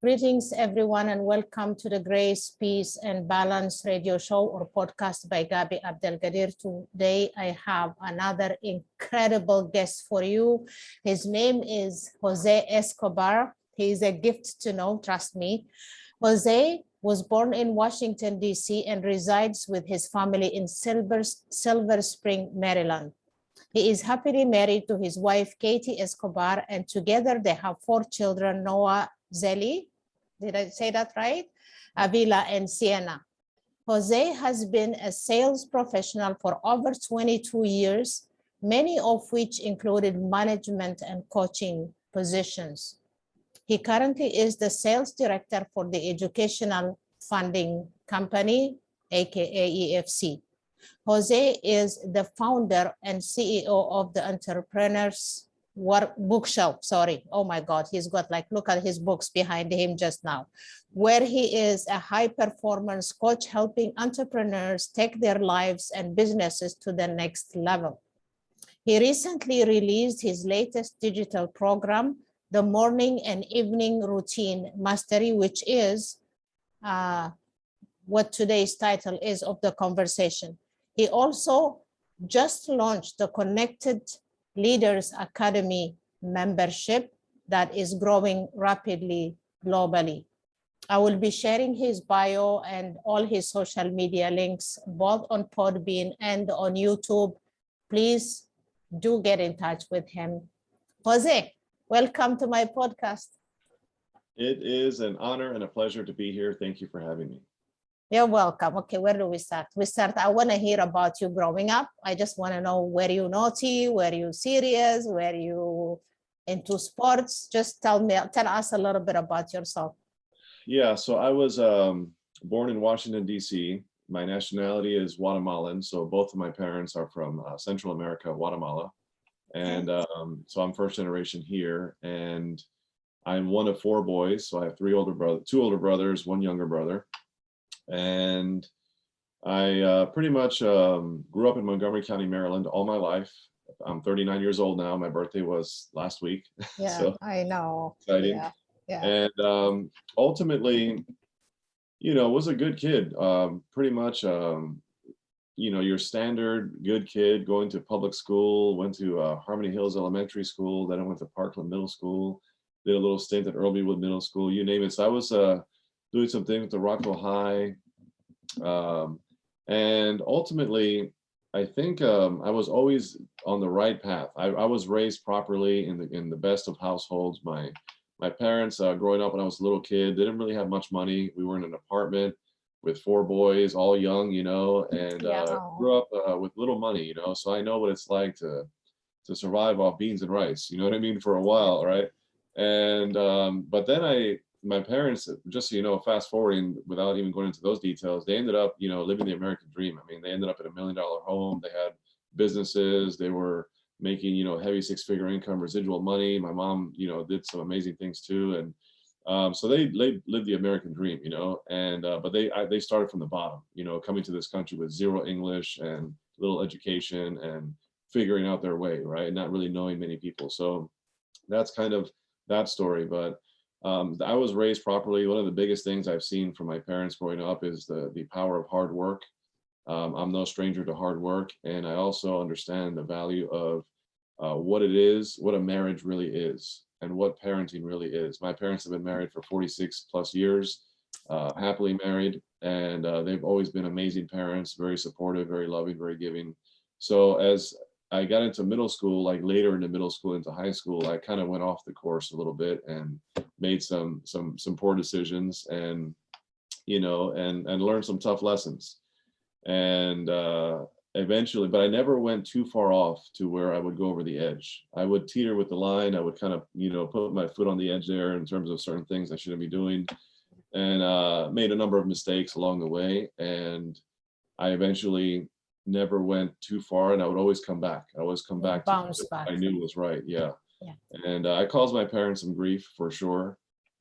Greetings, everyone, and welcome to the Grace, Peace, and Balance radio show or podcast by Gabi Abdelgadir. Today, I have another incredible guest for you. His name is Jose Escobar. He is a gift to know, trust me. Jose was born in Washington, D.C. and resides with his family in Silver Spring, Maryland. He is happily married to his wife, Katie Escobar, and together they have 4 children, Noah, Zelie, did I say that right? Avila and Siena. Jose has been a sales professional for over 22 years, many of which included management and coaching positions. He currently is the sales director for the educational funding company, aka EFC. Jose is the founder and CEO of the Entrepreneurs Bookshelf. Oh my God, he's got look at his books behind him just now, where he is a high performance coach helping entrepreneurs take their lives and businesses to the next level. He recently released his latest digital program, the Morning and Evening Routine Mastery, which is what today's title is of the conversation. He also just launched the Connected Leaders Academy membership that is growing rapidly globally. I will be sharing his bio and all his social media links, both on Podbean and on YouTube. Please do get in touch with him. Jose, welcome to my podcast. It is an honor and a pleasure to be here. Thank you for having me. You're welcome. Okay, where do we start? I want to hear about you growing up. I just want to know, were you naughty? Were you serious? Were you into sports? Just tell us a little bit about yourself. Yeah, so I was born in Washington, D.C. My nationality is Guatemalan. So both of my parents are from Central America, Guatemala. And so I'm first generation here. And I'm one of 4 boys. So I have 2 older brothers, 1 younger brother. And I pretty much grew up in Montgomery County, Maryland all my life. I'm 39 years old now. My birthday was last week. Yeah, so I know. Exciting. Yeah. And ultimately, was a good kid. Pretty much, your standard good kid, going to public school, went to Harmony Hills Elementary School. Then I went to Parkland Middle School, did a little stint at Irbywood Middle School, you name it. So I was doing some things with the Rockville High. And ultimately, I think I was always on the right path. I was raised properly in the best of households. My parents, growing up when I was a little kid, they didn't really have much money. We were in an apartment with 4 boys, all young, and grew up with little money, so I know what it's like to survive off beans and rice, you know what I mean, for a while, right? And but then my parents, just so you know, fast forwarding without even going into those details, they ended up, living the American dream. I mean, they ended up in $1 million home. They had businesses. They were making, heavy 6-figure income, residual money. My mom, did some amazing things too. And so they lived the American dream, and but they started from the bottom, coming to this country with 0 English and little education and figuring out their way, right? And not really knowing many people. So that's kind of that story. But I was raised properly. One of the biggest things I've seen from my parents growing up is the power of hard work. I'm no stranger to hard work. And I also understand the value of what it is, what a marriage really is, and what parenting really is. My parents have been married for 46 plus years, happily married, and they've always been amazing parents, very supportive, very loving, very giving. So as I got into middle school, like later into middle school, into high school, I kind of went off the course a little bit and made some poor decisions, and and learned some tough lessons. And eventually, but I never went too far off to where I would go over the edge. I would teeter with the line. I would kind of put my foot on the edge there in terms of certain things I shouldn't be doing, and made a number of mistakes along the way. And I eventually never went too far, and I would always come back. I always come back to what I knew was right. Yeah. And I caused my parents some grief for sure.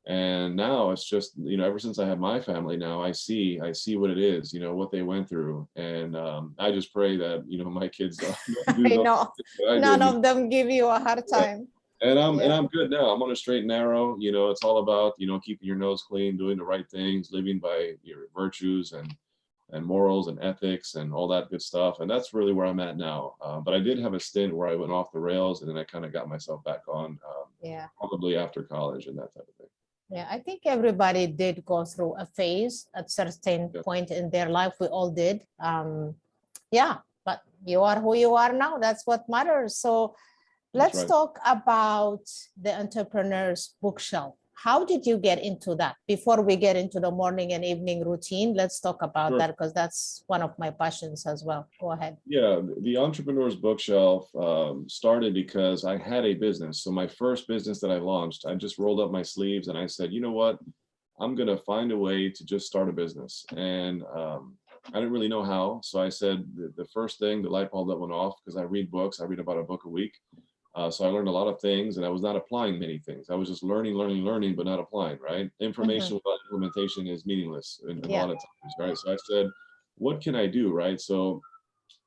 And now it's just, ever since I have my family now, I see what it is, what they went through. And I just pray that, my kids don't do I know. None of them give you a hard time. I'm good now. I'm on a straight and narrow. You know, it's all about, you know, keeping your nose clean, doing the right things, living by your virtues and morals and ethics and all that good stuff. And that's really where I'm at now. But I did have a stint where I went off the rails, and then I kind of got myself back on, probably after college and that type of thing. Yeah, I think everybody did go through a phase at certain point in their life. We all did. Yeah, but you are who you are now. That's what matters. So let's talk about the entrepreneur's bookshelf. How did you get into that? Before we get into the morning and evening routine, let's talk about that, because that's one of my passions as well. Go ahead. Yeah, the entrepreneur's bookshelf started because I had a business. So my first business that I launched, I just rolled up my sleeves and I said, you know what? I'm going to find a way to just start a business. And I didn't really know how. So I said the first thing, the light bulb that went off, because I read books. I read about a book a week. So I learned a lot of things, and I was not applying many things. I was just learning, but not applying, right? Information without implementation is meaningless in a lot of times, right? So I said, what can I do, right? So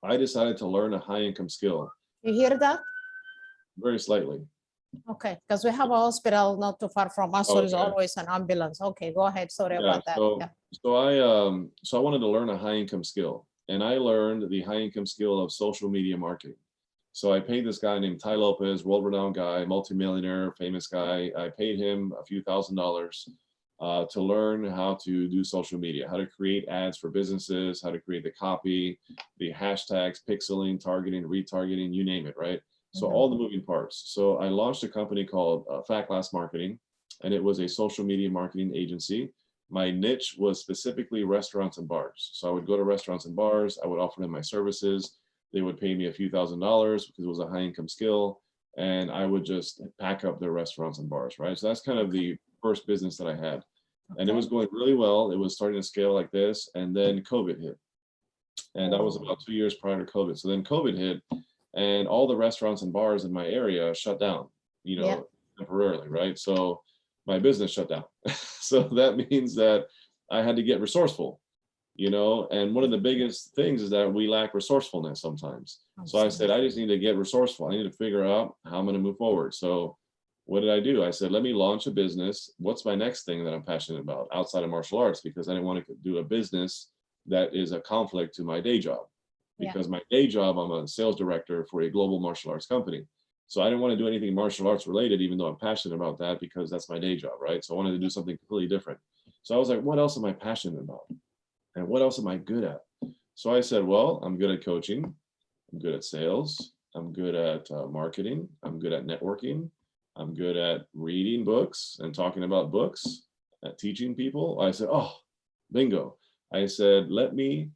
I decided to learn a high income skill. You hear that? Very slightly. Okay, because we have a hospital not too far from us, so there's always an ambulance. Okay, go ahead. Sorry about that. So I wanted to learn a high income skill, and I learned the high income skill of social media marketing. So I paid this guy named Ty Lopez, world-renowned guy, multimillionaire, famous guy. I paid him a few $1,000s to learn how to do social media, how to create ads for businesses, how to create the copy, the hashtags, pixeling, targeting, retargeting, you name it, right? So all the moving parts. So I launched a company called Fat Glass Marketing, and it was a social media marketing agency. My niche was specifically restaurants and bars. So I would go to restaurants and bars. I would offer them my services. They would pay me a few $1,000s because it was a high income skill, and I would just pack up their restaurants and bars, right? So that's kind of the first business that I had. And it was going really well. It was starting to scale like this, and then COVID hit. And that was about 2 years prior to COVID. So then COVID hit, and all the restaurants and bars in my area shut down, you know, temporarily, right? So my business shut down. So that means that I had to get resourceful. You know, and one of the biggest things is that we lack resourcefulness sometimes. So I said, I just need to get resourceful. I need to figure out how I'm going to move forward. So what did I do? I said, let me launch a business. What's my next thing that I'm passionate about outside of martial arts? Because I didn't want to do a business that is a conflict to my day job. Because my day job, I'm a sales director for a global martial arts company. So I didn't want to do anything martial arts related, even though I'm passionate about that, because that's my day job, right? So I wanted to do something completely different. So I was like, what else am I passionate about? And what else am I good at? So I said, well, I'm good at coaching. I'm good at sales. I'm good at marketing. I'm good at networking. I'm good at reading books and talking about books, at teaching people. I said, oh, bingo. I said, let me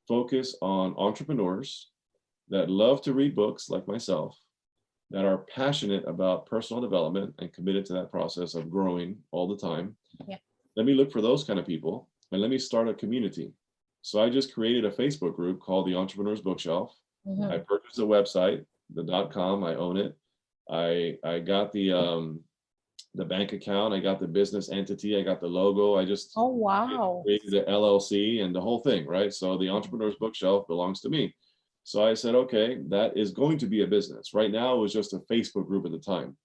focus on entrepreneurs that love to read books like myself, that are passionate about personal development and committed to that process of growing all the time. Let me look for those kind of people. And let me start a community. So I just created a Facebook group called the Entrepreneur's Bookshelf. I purchased a website, the .com. I own it. I got the bank account. I got the business entity. I got the logo. I just created the LLC and the whole thing, right? So the Entrepreneur's Bookshelf belongs to me. So I said, okay, that is going to be a business. Right now, it was just a Facebook group at the time.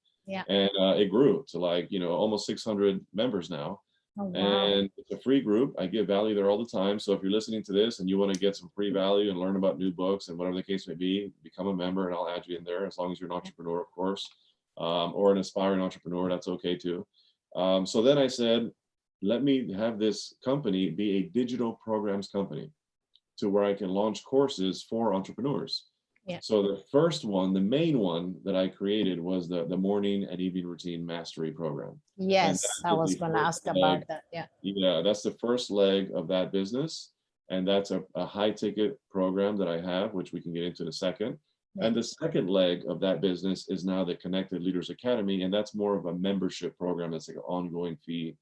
And it grew to like, you know, almost 600 members now. And it's a free group. I give value there all the time. So if you're listening to this and you want to get some free value and learn about new books and whatever the case may be, become a member and I'll add you in there, as long as you're an entrepreneur, of course, or an aspiring entrepreneur, that's okay too. So then I said, let me have this company be a digital programs company to where I can launch courses for entrepreneurs. So the first one, the main one that I created was the morning and evening routine mastery program. Yes, I was going to ask about that. Yeah, that's the first leg of that business. And that's a high ticket program that I have, which we can get into in a second. And the second leg of that business is now the Connected Leaders Academy. And that's more of a membership program. That's like an ongoing fee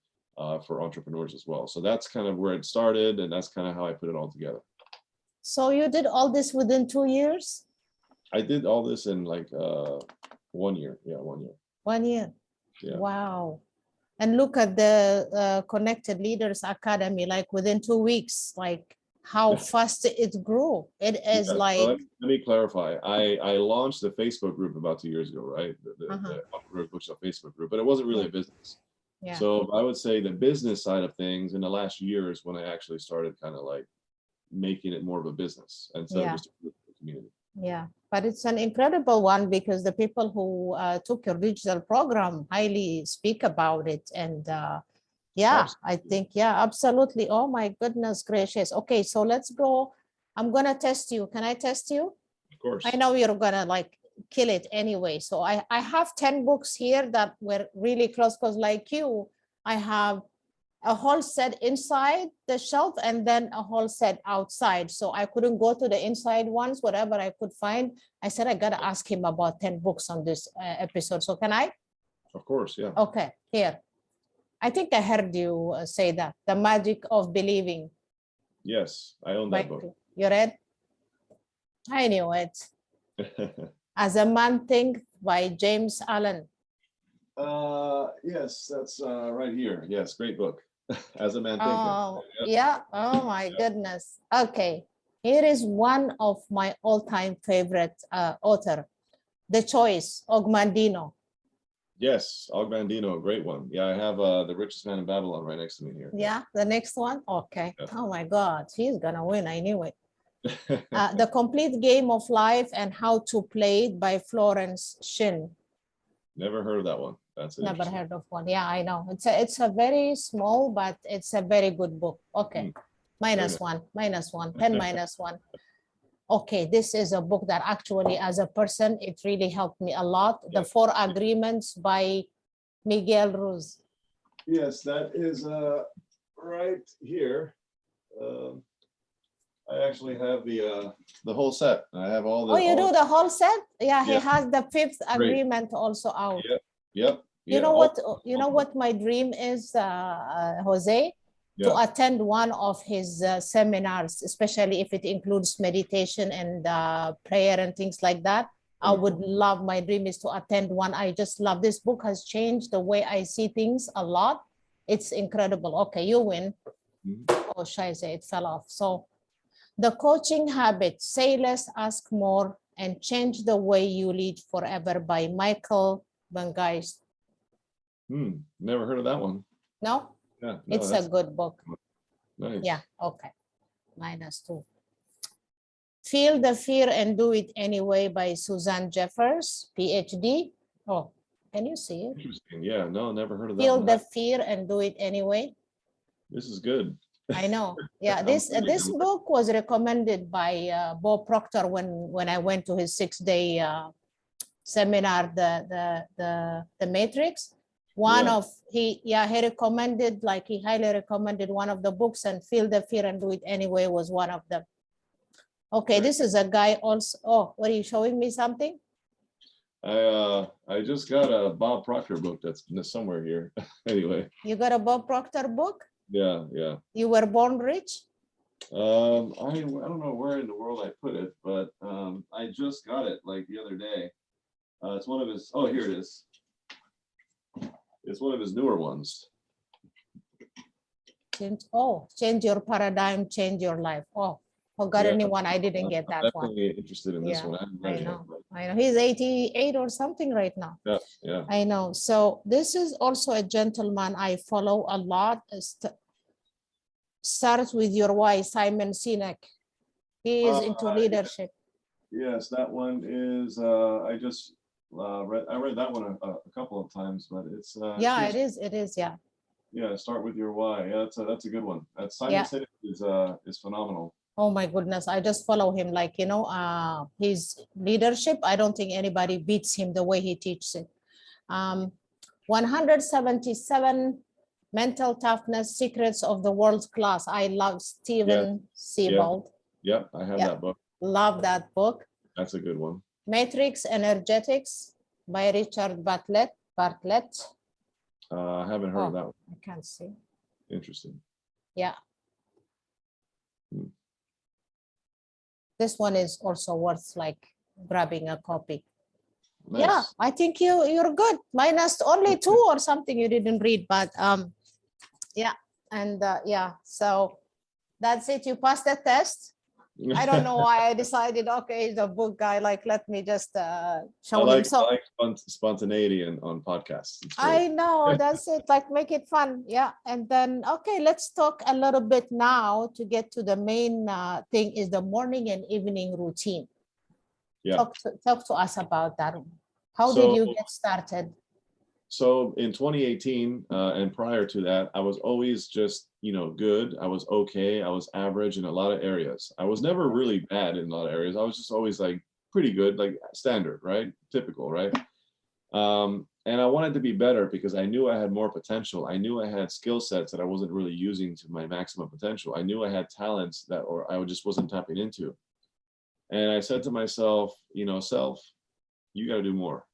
for entrepreneurs as well. So that's kind of where it started. And that's kind of how I put it all together. So you did all this within 2 years? I did all this in like 1 year. Yeah, 1 year. 1 year. Yeah. Wow. And look at the Connected Leaders Academy, like within 2 weeks, like how fast it grew. It is Yeah, so like, let me clarify. I launched a Facebook group about 2 years ago, right? The Entrepreneur Bookshop Facebook group, but it wasn't really a business. yeah. So I would say the business side of things in the last year is when I actually started kind of like making it more of a business instead of just a community. Yeah, but it's an incredible one because the people who took your digital program highly speak about it. And yeah, Absolutely. I think, yeah, absolutely. Oh my goodness gracious. Okay, so let's go. I'm gonna test you. Can I test you? Of course. I know you're gonna like kill it anyway. So I have 10 books here that were really close because like you, I have a whole set inside the shelf and then a whole set outside. So I couldn't go to the inside ones, whatever I could find. I said, I gotta ask him about 10 books on this episode. So can I? Of course, yeah. Okay, here. I think I heard you say that, The Magic of Believing. Yes, I own that book. You read? I knew it. As a Man Think by James Allen. Yes, that's right here. Yes, great book. As a Man Thinker. Oh, yeah. Oh my goodness. Okay. Here is one of my all-time favorite author, The Choice, Ogmandino. Yes, Ogmandino, great one. Yeah, I have The Richest Man in Babylon right next to me here. Yeah, the next one. Okay. Yeah. Oh my God, he's gonna win. I knew it. The Complete Game of Life and How to Play It by Florence Shin. Never heard of that one. That's Never heard of one. Yeah, I know. It's a very small, but it's a very good book. Okay. Minus one, 10 minus one. Okay, this is a book that actually, as a person, it really helped me a lot. The Four Agreements by Miguel Ruiz. Yes, that is right here. I actually have the whole set. I have all the. Oh, you do the whole set? Yeah, he Yeah. has the Fifth Great. Agreement also out. Yep. You know what? You know what my dream is, Jose? To attend one of his seminars, especially if it includes meditation and prayer and things like that. I would love, my dream is to attend one. I just love this book, has changed the way I see things a lot. It's incredible. Okay, you win. Oh, Shaise, it fell off. So The Coaching Habit, Say Less, Ask More, and Change the Way You Lead Forever by Michael Bangais. Never heard of that one. No? Yeah, no, it's a good book. Nice. Yeah, okay. -2. Feel the Fear and Do It Anyway by Suzanne Jeffers, PhD. Oh, can you see it? Interesting. Yeah, no, never heard of that Feel one. the Fear and Do It Anyway. This is good. I know. Yeah, this book was recommended by Bob Proctor when I went to his 6-day seminar, the Matrix. He recommended, like he highly recommended one of the books, and Feel the Fear and Do It Anyway was one of them. Okay, this is a guy also. Oh, what are you showing me something? I just got a Bob Proctor book that's somewhere here. Anyway. You got a Bob Proctor book? Yeah. You Were Born Rich? I don't know where in the world I put it, but I just got it like the other day. It's one of his. Oh, here it is. It's one of his newer ones. Change Your Paradigm, Change Your Life. Oh, forgot anyone. I didn't get that one. I'm definitely interested in this one. I know. He's 88 or something right now. Yeah. I know. So this is also a gentleman I follow a lot. Starts with Your Why, Simon Sinek. He is into leadership. Yes, that one is. I just read that one a couple of times, but it's. It is. Yeah. Yeah, Start With Your Why. Yeah, that's a good one. Simon Sinek is phenomenal. Oh my goodness, I just follow him, like, his leadership. I don't think anybody beats him the way he teaches it. 177 Mental Toughness Secrets of the World Class. I love Steven Siebold. Yep, I have that book. Love that book. That's a good one. Matrix Energetics by Richard Bartlett. I haven't heard of that one. I can't see. Interesting. Yeah. This one is also worth like grabbing a copy. Nice. Yeah, I think you're good. Minus only 2 or something you didn't read, but yeah, and so That's it. You passed the test. I don't know why I decided, okay, he's a book guy. Like, let me just show him. So I like spontaneity on podcasts. It's I great. know, that's it. Like, make it fun. Yeah. And then, okay, let's talk a little bit now to get to the main thing is the morning and evening routine. Yeah. Talk to us about that. How did So you get started? so in 2018 and prior to that, I was always just, good. I was okay. I was average in a lot of areas. I was never really bad in a lot of areas. I was just always like pretty good, like standard, right? Typical, right? And I wanted to be better because I knew I had more potential. I knew I had skill sets that I wasn't really using to my maximum potential. I knew I had talents that or I just wasn't tapping into. And I said to myself, self, you got to do more.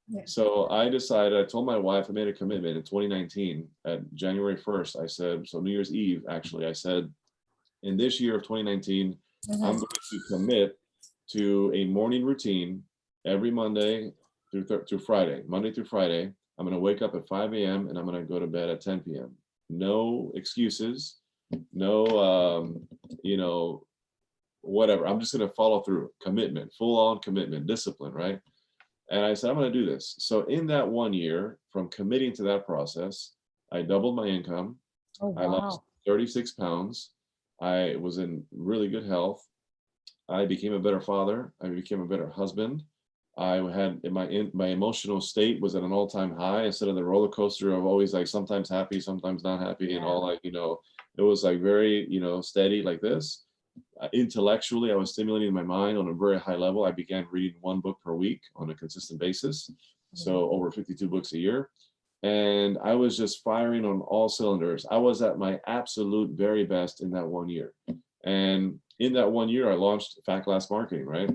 Yeah. So I decided, I told my wife, I made a commitment in 2019 at January 1st. I said, so New Year's Eve, actually, I said, in this year of 2019, I'm going to commit to a morning routine every Monday through Friday, Monday through Friday. I'm going to wake up at 5 a.m. and I'm going to go to bed at 10 p.m. No excuses, no, whatever. I'm just going to follow through. Commitment, full on commitment, discipline, right? And I said, I'm going to do this. So in that 1 year, from committing to that process, I doubled my income. Oh, wow. I lost 36 pounds. I was in really good health. I became a better father. I became a better husband. I had my emotional state was at an all-time high instead of the roller coaster of always like sometimes happy, sometimes not happy, and all like, it was like very, steady like this. Intellectually, I was stimulating my mind on a very high level. I began reading one book per week on a consistent basis. So over 52 books a year. And I was just firing on all cylinders. I was at my absolute very best in that 1 year. And in that 1 year, I launched Fat Glass Marketing, right?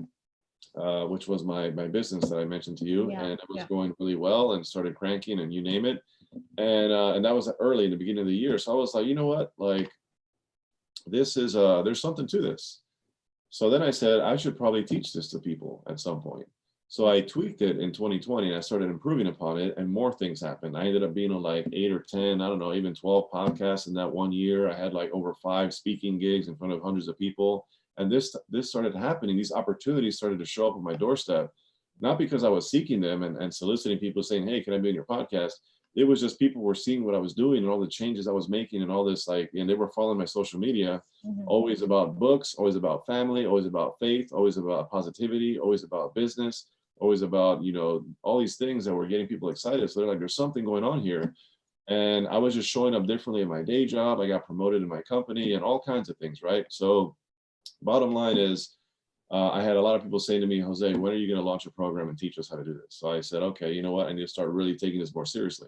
Which was my business that I mentioned to you. And it was going really well and started cranking and you name it. And that was early in the beginning of the year. So I was like, you know what? Like, this is there's something to this. So then I said I should probably teach this to people at some point. So I tweaked it in 2020 and I started improving upon it and more things happened. I ended up being on like 8 or 10, I don't know, even 12 podcasts in that 1 year. I had like over 5 speaking gigs in front of hundreds of people. And this started happening. These opportunities started to show up on my doorstep, not because I was seeking them and soliciting people saying, hey, can I be on your podcast? It was just people were seeing what I was doing and all the changes I was making and all this, like, and they were following my social media, always about books, always about family, always about faith, always about positivity, always about business, always about, all these things that were getting people excited. So they're like, there's something going on here. And I was just showing up differently in my day job. I got promoted in my company and all kinds of things, right? So bottom line is, I had a lot of people saying to me, Jose, when are you going to launch a program and teach us how to do this? So I said, okay, you know what? I need to start really taking this more seriously.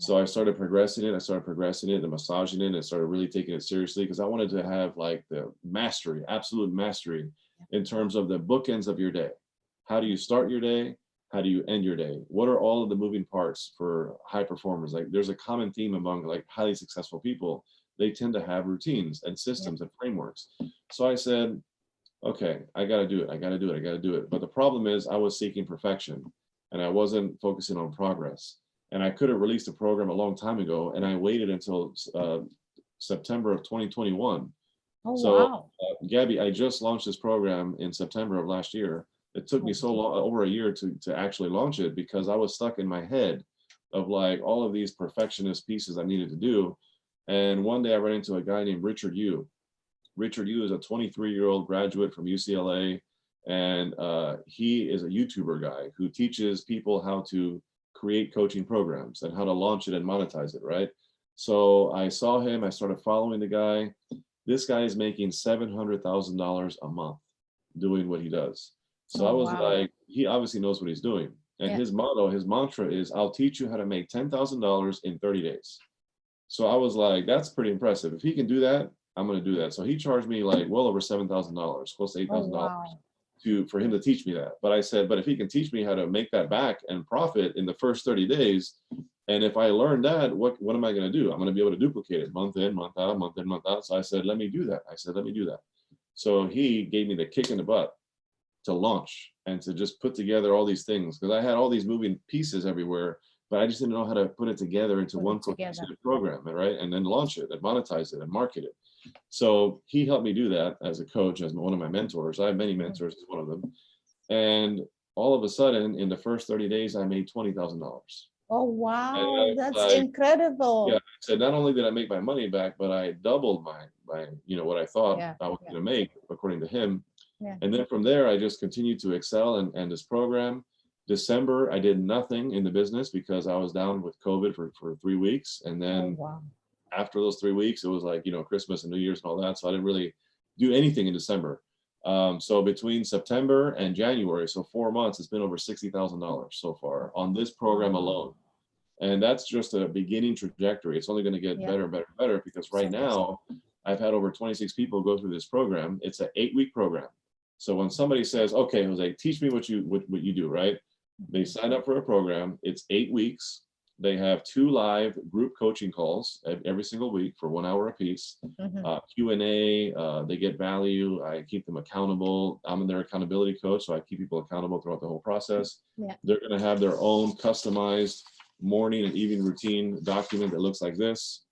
So I started progressing it. I started progressing it and massaging it and started really taking it seriously because I wanted to have like the mastery, absolute mastery in terms of the bookends of your day. How do you start your day? How do you end your day? What are all of the moving parts for high performers? Like there's a common theme among like highly successful people. They tend to have routines and systems and frameworks. So I said, okay, I got to do it. I got to do it. I got to do it. But the problem is I was seeking perfection and I wasn't focusing on progress. And I could have released a program a long time ago. And I waited until September of 2021. Oh, so, wow. Gabby, I just launched this program in September of last year. It took me so long, over a year to actually launch it because I was stuck in my head of like all of these perfectionist pieces I needed to do. And one day I ran into a guy named Richard Yu. Richard Yu is a 23-year-old graduate from UCLA, and he is a YouTuber guy who teaches people how to create coaching programs and how to launch it and monetize it, right? So I saw him, I started following the guy. This guy is making $700,000 a month doing what he does. So I was like, he obviously knows what he's doing. And his motto, his mantra is, I'll teach you how to make $10,000 in 30 days. So I was like, that's pretty impressive. If he can do that, I'm going to do that. So he charged me like well over $7,000, close to $8,000 for him to teach me that. But I said, but if he can teach me how to make that back and profit in the first 30 days, and if I learn that, what am I going to do? I'm going to be able to duplicate it month in, month out, month in, month out. So I said, let me do that. So he gave me the kick in the butt to launch and to just put together all these things because I had all these moving pieces everywhere, but I just didn't know how to put it together into one cohesive program, right? And then launch it and monetize it and market it. So he helped me do that as a coach, as one of my mentors. I have many mentors, he's one of them. And all of a sudden, in the first 30 days, I made $20,000. Oh, wow, that's incredible. Yeah, I said, not only did I make my money back, but I doubled my what I thought I was going to make, according to him. Yeah. And then from there, I just continued to excel. And this program, December, I did nothing in the business because I was down with COVID for 3 weeks. And then after those 3 weeks, it was like, Christmas and New Year's and all that. So I didn't really do anything in December. So between September and January, so 4 months, it's been over $60,000 so far on this program alone. And that's just a beginning trajectory. It's only going to get better and better and better, because right now I've had over 26 people go through this program. It's an 8-week program. So when somebody says, okay, Jose, teach me what you do, right? They sign up for a program. It's 8 weeks. They have 2 live group coaching calls every single week for 1 hour apiece. Q&A, they get value. I keep them accountable. I'm their accountability coach, so I keep people accountable throughout the whole process. They're going to have their own customized morning and evening routine document that looks like this.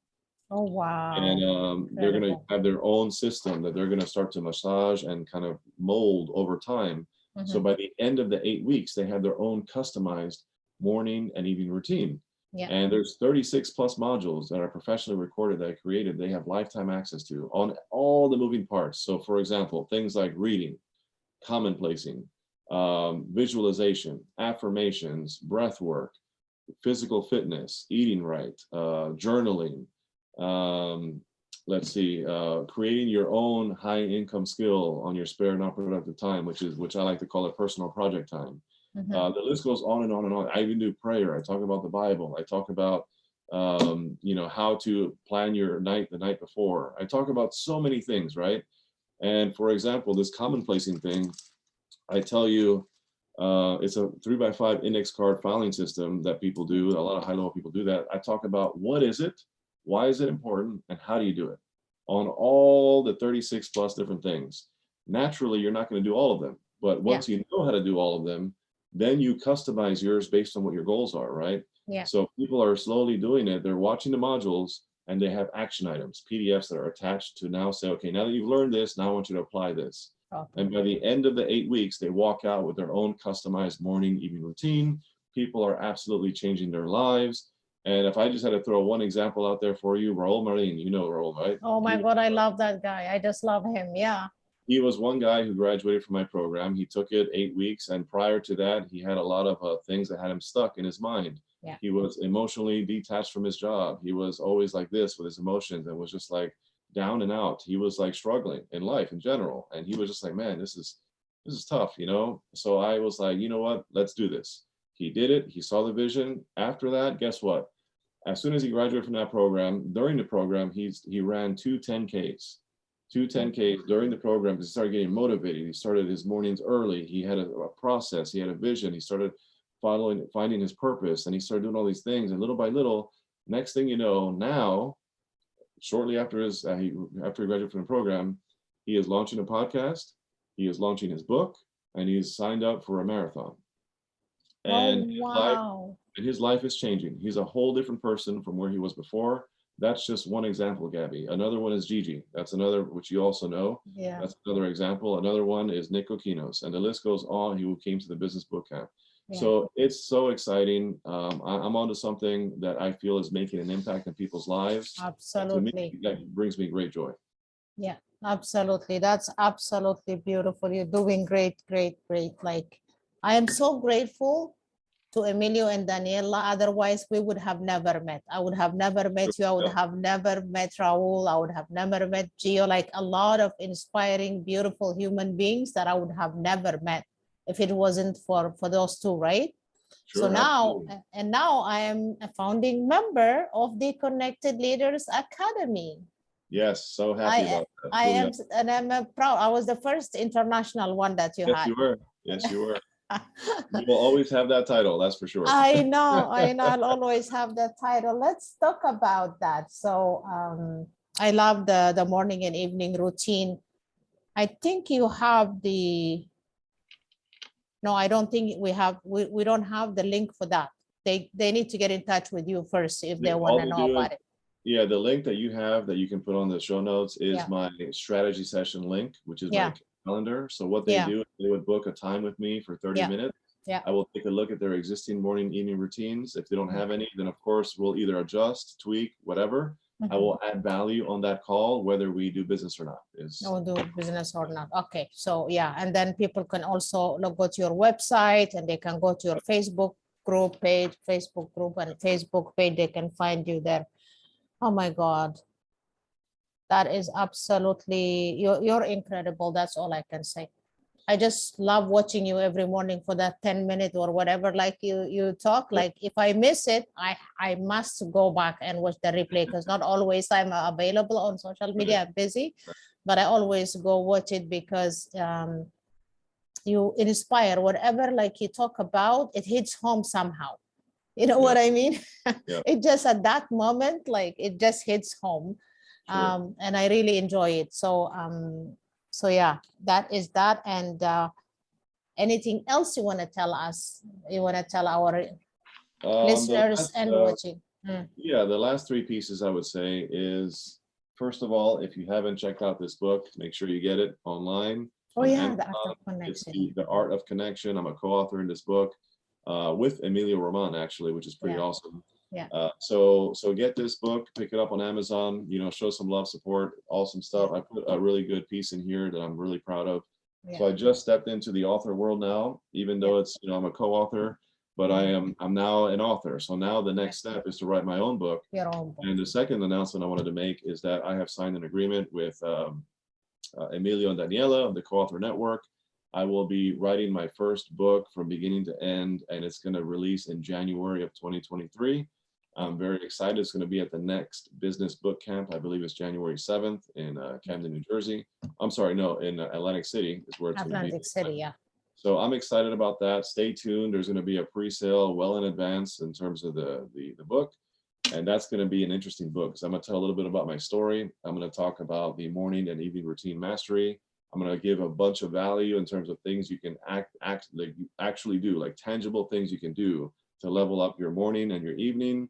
Oh, wow. And they're going to have their own system that they're going to start to massage and kind of mold over time. So by the end of the 8 weeks, they have their own customized morning and evening routine. And there's 36 plus modules that are professionally recorded that I created. They have lifetime access to on all the moving parts. So for example, things like reading, commonplacing, visualization, affirmations, breath work, physical fitness, eating right, journaling, creating your own high income skill on your spare non-productive time, which I like to call it personal project time. The list goes on and on and on. I even do prayer. I talk about the Bible. I talk about how to plan your night the night before. I talk about so many things, right? And for example, this commonplacing thing, I tell you, it's a 3x5 index card filing system that people do. A lot of high-level people do that. I talk about what is it, why is it important, and how do you do it on all the 36 plus different things. Naturally, you're not going to do all of them, but once you know how to do all of them, then you customize yours based on what your goals are, right? So people are slowly doing it. They're watching the modules and they have action items, PDFs that are attached to now say, okay, now that you've learned this, now I want you to apply this. And by the end of the 8 weeks, they walk out with their own customized morning, evening routine. People are absolutely changing their lives. And if I just had to throw one example out there for you, Raul Marin, you know Raul, right? Oh my God, I love that guy. I just love him. Yeah. He was one guy who graduated from my program. He took it 8 weeks. And prior to that, he had a lot of things that had him stuck in his mind. He was emotionally detached from his job. He was always like this with his emotions and was just like down and out. He was like struggling in life in general. And he was just like, man, this is tough, So I was like, you know what, let's do this. He did it. He saw the vision. After that, guess what? As soon as he graduated from that program, during the program, he ran 2 10Ks. 2 10Ks during the program because he started getting motivated. He started his mornings early. He had a process. He had a vision. He started finding his purpose, and he started doing all these things. And little by little, next thing you know, now, shortly after he graduated from the program, he is launching a podcast. He is launching his book, and he's signed up for a marathon. And his life is changing. He's a whole different person from where he was before. That's just one example, Gabby. Another one is Gigi. That's another, which you also know. That's another example. Another one is Nick Okinos, and the list goes on. Who came to the business boot camp. So it's so exciting. I'm onto something that I feel is making an impact in people's lives. Absolutely. To me, that brings me great joy. Yeah, absolutely. That's absolutely beautiful. You're doing great, great, great. Like, I am so grateful to Emilio and Daniela. Otherwise, we would have never met. I would have never met you. I would have never met Raul. I would have never met Gio. Like a lot of inspiring, beautiful human beings that I would have never met if it wasn't for those two, right? So now, now I am a founding member of the Connected Leaders Academy. Yes, so happy about that. I'm proud. I was the first international one that you had. Yes, you were. You will always have that title, that's for sure. I know, I'll always have that title. Let's talk about that. So I love the morning and evening routine. I think you have no, I don't think we don't have the link for that. They need to get in touch with you first if they want to know about it. Yeah, the link that you have that you can put on the show notes is Yeah. my strategy session link, which is Yeah. my calendar. So what they Yeah. do, they would book a time with me for 30 Yeah. minutes. Yeah. I will take a look at their existing morning, evening routines. If they don't Mhm. have any, then of course we'll either adjust, tweak, whatever. I Mhm. will add value on that call, whether we do business or not. Or do business or not. Okay, so yeah, and then people can also go to your website, and they can go to your Facebook group page, and Facebook page. They can find you there. Oh my God, that is absolutely, you're incredible. That's all I can say. I just love watching you every morning for that 10 minute or whatever, like you talk. Like if I miss it, I must go back and watch the replay, because not always I'm available on social media. I'm busy, but I always go watch it, because you inspire whatever, like you talk about, it hits home somehow. You know what I mean? Yeah. It just at that moment, like it just hits home. Sure. And I really enjoy it. So yeah, that is that. And anything else you want to tell us? You want to tell our The listeners last, and watching? yeah, the last three pieces I would say is, first of all, if you haven't checked out this book, make sure you get it online. Oh On yeah, the art Amazon. of It's connection. the Art of Connection. I'm a co-author in this book with Emilio Roman, actually, which is pretty Yeah. awesome. Yeah. So get this book, pick it up on Amazon, show some love, support, awesome stuff. I put a really good piece in here that I'm really proud of. Yeah. So I just stepped into the author world now, even though it's, I'm a co-author, but I'm now an author. So now the next step is to write my own book. Your own book. And the second announcement I wanted to make is that I have signed an agreement with Emilio and Daniela of the Co-Author Network. I will be writing my first book from beginning to end, and it's going to release in January of 2023. I'm very excited. It's going to be at the next business book camp. I believe it's January 7th in Camden, New Jersey. I'm sorry, no, in Atlantic City is where it's going to be. Atlantic City, yeah. So I'm excited about that. Stay tuned. There's going to be a pre-sale well in advance in terms of the book. And that's going to be an interesting book, because I'm going to tell a little bit about my story. I'm going to talk about the morning and evening routine mastery. I'm going to give a bunch of value in terms of things you can actually do, like tangible things you can do to level up your morning and your evening.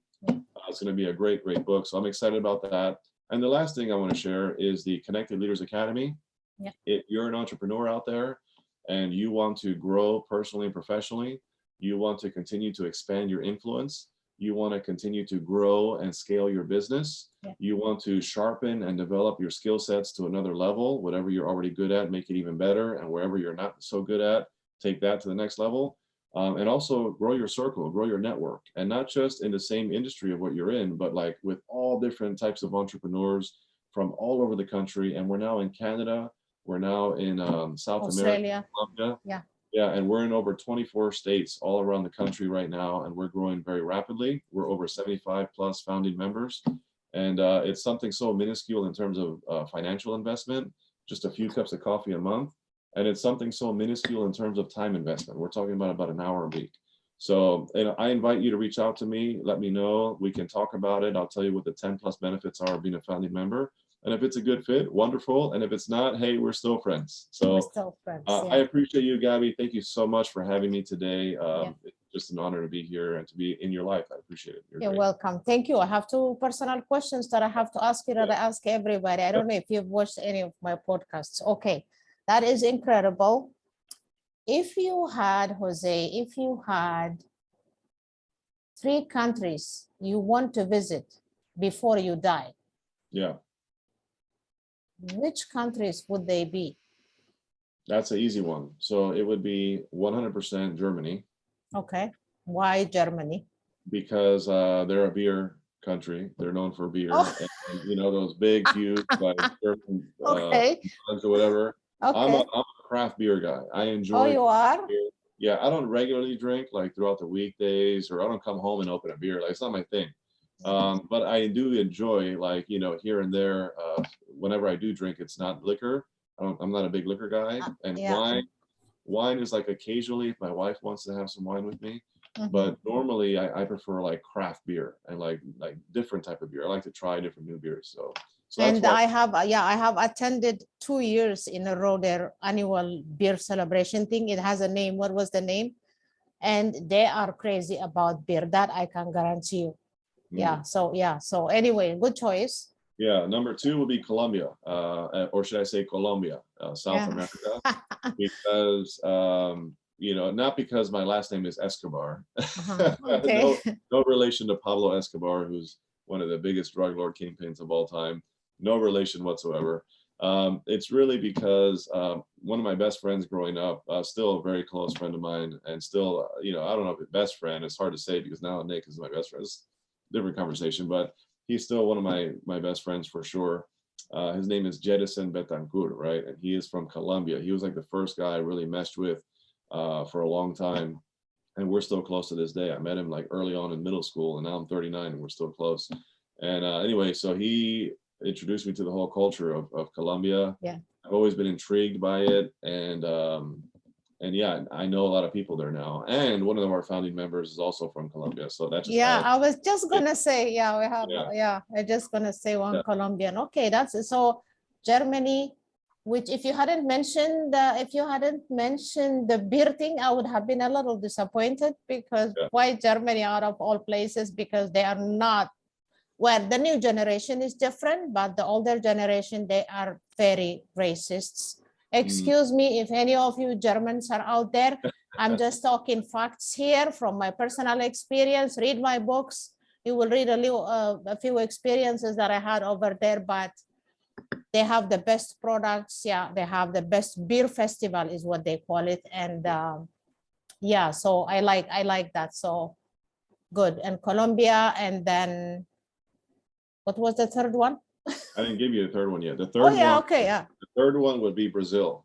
It's going to be a great, great book. So I'm excited about that. And the last thing I want to share is the Connected Leaders Academy. Yeah. If you're an entrepreneur out there and you want to grow personally and professionally, you want to continue to expand your influence, you want to continue to grow and scale your business, you want to sharpen and develop your skill sets to another level, whatever you're already good at, make it even better, and wherever you're not so good at, take that to the next level. And also grow your circle, grow your network, and not just in the same industry of what you're in, but like with all different types of entrepreneurs from all over the country. And we're now in Canada, we're now in South Australia. America, Yeah. Yeah, and we're in over 24 states all around the country right now, and we're growing very rapidly. We're over 75 plus founding members, and it's something so minuscule in terms of financial investment, just a few cups of coffee a month. And it's something so minuscule in terms of time investment. We're talking about an hour a week. So I invite you to reach out to me. Let me know. We can talk about it. I'll tell you what the 10 plus benefits are of being a founding member. And if it's a good fit, wonderful. And if it's not, hey, we're still friends. So We're still friends. I appreciate you, Gabby. Thank you so much for having me today. Yeah. It's just an honor to be here and to be in your life. I appreciate it. You're great. welcome. Thank you. I have two personal questions that I have to ask you that I ask everybody. I don't know if you've watched any of my podcasts. Okay, that is incredible. If you had, Jose, if you had 3 countries you want to visit before you die, Yeah, which countries would they be? that's an easy one. So it would be 100% Germany. Okay. Why Germany? Because they're a beer country. They're known for beer. Oh. And, those big, huge, like German, Okay. or whatever. I'm Okay. a craft beer guy. I enjoy. Oh, you are? beer. Yeah, I don't regularly drink like throughout the weekdays, or I don't come home and open a beer. Like it's not my thing. But I do enjoy, like, here and there. Whenever I do drink, it's not liquor. I'm not a big liquor guy. And Yeah. wine is like occasionally if my wife wants to have some wine with me. Mhm. But normally I prefer like craft beer and like different type of beer. I like to try different new beers. So that's And why. I have attended 2 years in a row their annual beer celebration thing. It has a name. What was the name? And they are crazy about beer. That I can guarantee you. Yeah. So anyway, good choice. Yeah, number 2 would be Colombia, or should I say Colombia, South America, because not because my last name is Escobar. Okay. No relation to Pablo Escobar, who's one of the biggest drug lord kingpins of all time. No relation whatsoever. It's really because one of my best friends growing up, still a very close friend of mine, and still, I don't know if it's best friend. It's hard to say because now Nick is my best friend. It's a different conversation, but he's still one of my best friends for sure. His name is Jettison Betancourt, right? And he is from Colombia. He was like the first guy I really meshed with for a long time. And we're still close to this day. I met him like early on in middle school, and now I'm 39 and we're still close. And anyway, so he introduced me to the whole culture of Colombia. Yeah. I've always been intrigued by it. And yeah, I know a lot of people there now. And one of our founding members is also from Colombia. So that just adds. I was just gonna say, we have, I'm just gonna say one Colombian. Okay, that's it. So Germany, which if you hadn't mentioned the beer thing, I would have been a little disappointed, because why Germany out of all places? Because they are not, well, the new generation is different, but the older generation, they are very racists. Excuse me if any of you Germans are out there. I'm just talking facts here from my personal experience. Read my books. You will read a few experiences that I had over there, but they have the best products. Yeah, they have the best beer festival is what they call it. And so I like that. So good. And Colombia, and then what was the third one? I didn't give you the third one yet. The third one. The third one would be Brazil.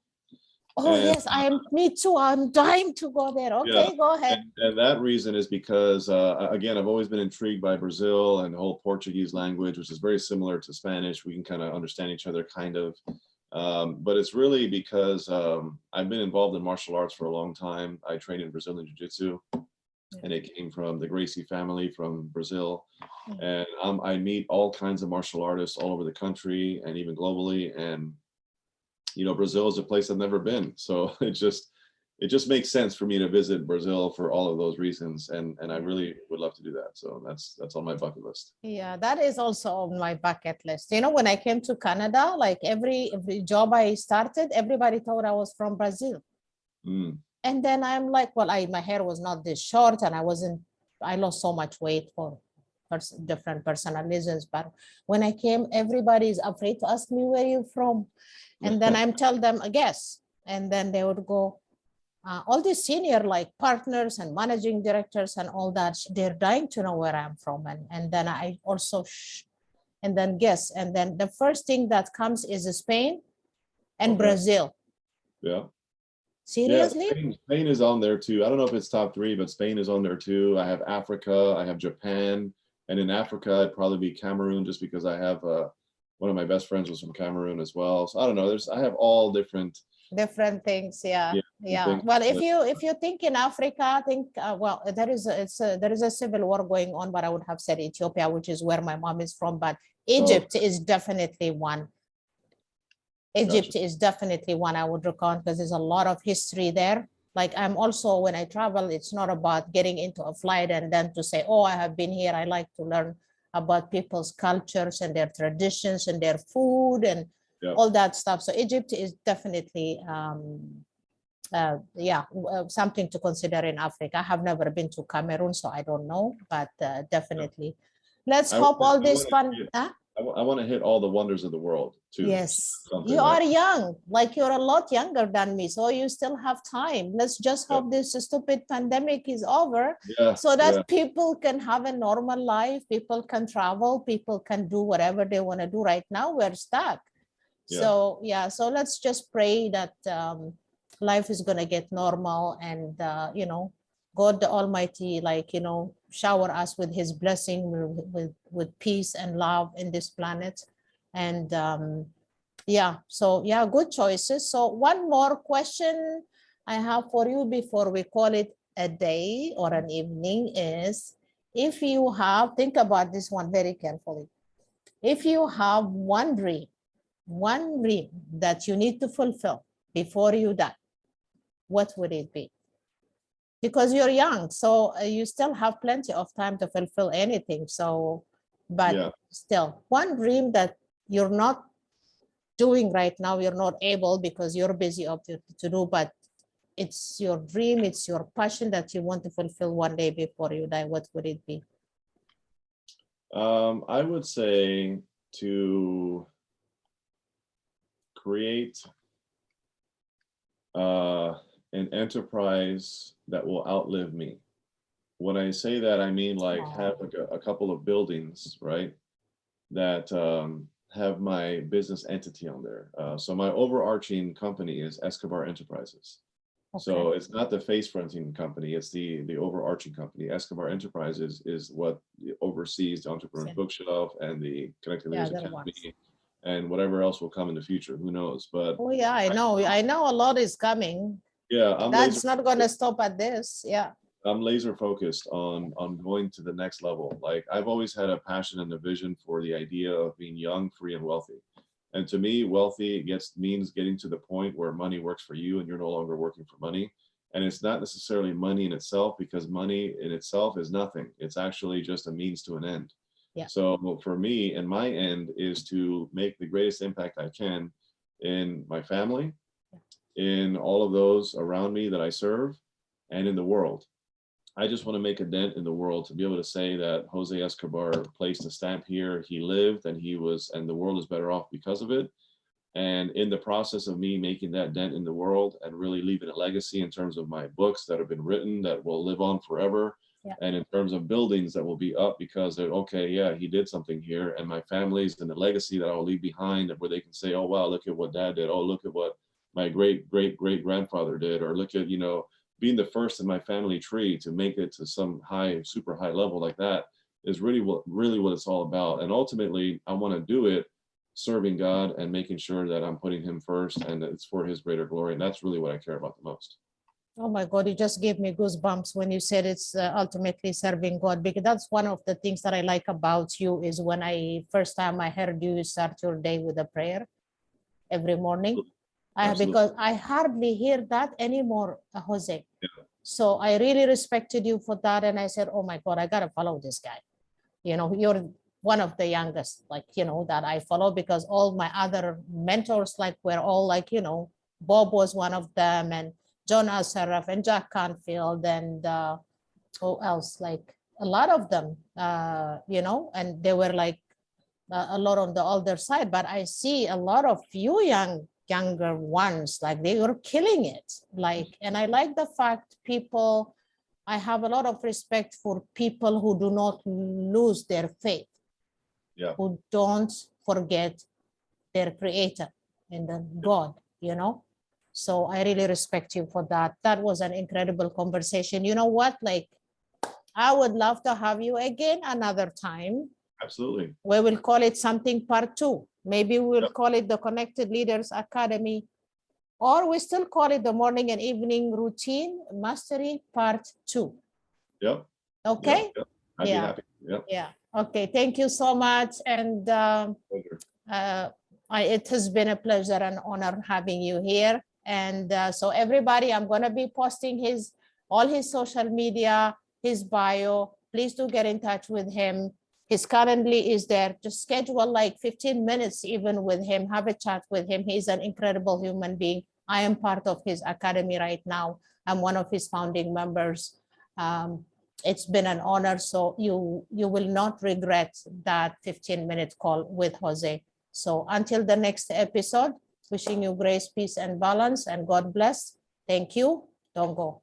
Oh, and yes, me too. I'm dying to go there. Okay, go ahead. And that reason is because, again, I've always been intrigued by Brazil and the whole Portuguese language, which is very similar to Spanish. We can kind of understand each other, kind of. But it's really because I've been involved in martial arts for a long time. I trained in Brazilian Jiu-Jitsu, and it came from the Gracie family from Brazil. And I meet all kinds of martial artists all over the country and even globally. And Brazil is a place I've never been. So it just makes sense for me to visit Brazil for all of those reasons. And I really would love to do that. So that's on my bucket list. Yeah, that is also on my bucket list. When I came to Canada, like every job I started, everybody thought I was from Brazil. And then I'm like, well, my hair was not this short, and I lost so much weight for different personal reasons. But when I came, everybody is afraid to ask me where you're from. And then I'm tell them a guess. And then they would go, all these senior like partners and managing directors and all that, they're dying to know where I'm from. And then I also, and then guess. And then the first thing that comes is Spain and Brazil. Yeah. Seriously? Yeah, Spain is on there too. I don't know if it's top 3, but Spain is on there too. I have Africa, I have Japan, and in Africa, it'd probably be Cameroon, just because I have one of my best friends was from Cameroon as well. So I don't know. I have all different things. Yeah. Well, if you think in Africa, I think there is a civil war going on, but I would have said Ethiopia, which is where my mom is from. But Egypt is definitely one. Egypt is definitely one I would recount, because there's a lot of history there. Like I'm also, when I travel, it's not about getting into a flight and then to say, oh, I have been here. I like to learn about people's cultures and their traditions and their food and all that stuff. So Egypt is definitely, something to consider in Africa. I have never been to Cameroon, so I don't know, but definitely. Let's hope all this fun. I want to hit all the wonders of the world too. Yes, you are young, like you're a lot younger than me, so you still have time. Let's just hope this stupid pandemic is over, so that people can have a normal life, people can travel, people can do whatever they want to do. Right now we're stuck. So let's just pray that life is going to get normal, and God the Almighty, shower us with his blessing, with peace and love in this planet. And good choices. So one more question I have for you before we call it a day or an evening is, if you think about this one very carefully. If you have one dream that you need to fulfill before you die, what would it be? because you're young, so you still have plenty of time to fulfill anything. So, but Yeah. still, one dream that you're not doing right now, you're not able because you're busy to do, but it's your dream, it's your passion that you want to fulfill one day before you die. What would it be? I would say to create an enterprise that will outlive me. When I say that, I mean like have like a couple of buildings, right, that have my business entity on there. So my overarching company is Escobar Enterprises. Okay. So it's not the face fronting company, it's the overarching company. Escobar Enterprises is what oversees the Entrepreneur Bookshelf and the Connected Leaders Academy and whatever else will come in the future. Who knows? But oh yeah, I know a lot is coming. Yeah, that's not going to stop at this. Yeah. I'm laser focused on going to the next level. Like I've always had a passion and a vision for the idea of being young, free, and wealthy. And to me, wealthy means getting to the point where money works for you and you're no longer working for money. And it's not necessarily money in itself, because money in itself is nothing. It's actually just a means to an end. Yeah. So for me, and my end is to make the greatest impact I can in my family, in all of those around me that I serve, and in the world. I just want to make a dent in the world, to be able to say that Jose Escobar placed a stamp here. He lived, and and the world is better off because of it. And in the process of me making that dent in the world and really leaving a legacy in terms of my books that have been written that will live on forever. Yeah. And in terms of buildings that will be up because okay, yeah, he did something here, and my family's and the legacy that I will leave behind, where they can say, oh, wow, look at what dad did. Oh, look at what my great grandfather did, or look at, being the first in my family tree to make it to some super high level like that is really what it's all about. And ultimately, I want to do it serving God and making sure that I'm putting him first and that it's for his greater glory. And that's really what I care about the most. Oh my God, you just gave me goosebumps when you said it's ultimately serving God, because that's one of the things that I like about you is when first time I heard you start your day with a prayer every morning. Because I hardly hear that anymore, Jose. Yeah. So I really respected you for that. And I said, oh my God, I got to follow this guy. You're one of the youngest, that I follow, because all my other mentors, were all Bob was one of them, and John Asaraf and Jack Canfield, and who else? A lot of them, and they were a lot on the older side, but I see a lot of you younger ones, they were killing it. And I like the fact I have a lot of respect for people who do not lose their faith. Yeah. Who don't forget their creator and the God, So I really respect you for that. That was an incredible conversation. You know what? I would love to have you again another time. Absolutely. We will call it something part 2. Maybe we'll call it the Connected Leaders Academy, or we still call it the morning and evening routine mastery part 2. Yep. Okay. Yep. I'd be happy. Yep. Yeah. Okay. Thank you so much. And it has been a pleasure and honor having you here. And so everybody, I'm going to be posting all his social media, his bio. Please do get in touch with him. His currently is there. Just schedule 15 minutes even with him. Have a chat with him. He's an incredible human being. I am part of his academy right now. I'm one of his founding members. It's been an honor. So you will not regret that 15-minute call with Jose. So until the next episode, wishing you grace, peace, and balance, and God bless. Thank you. Don't go.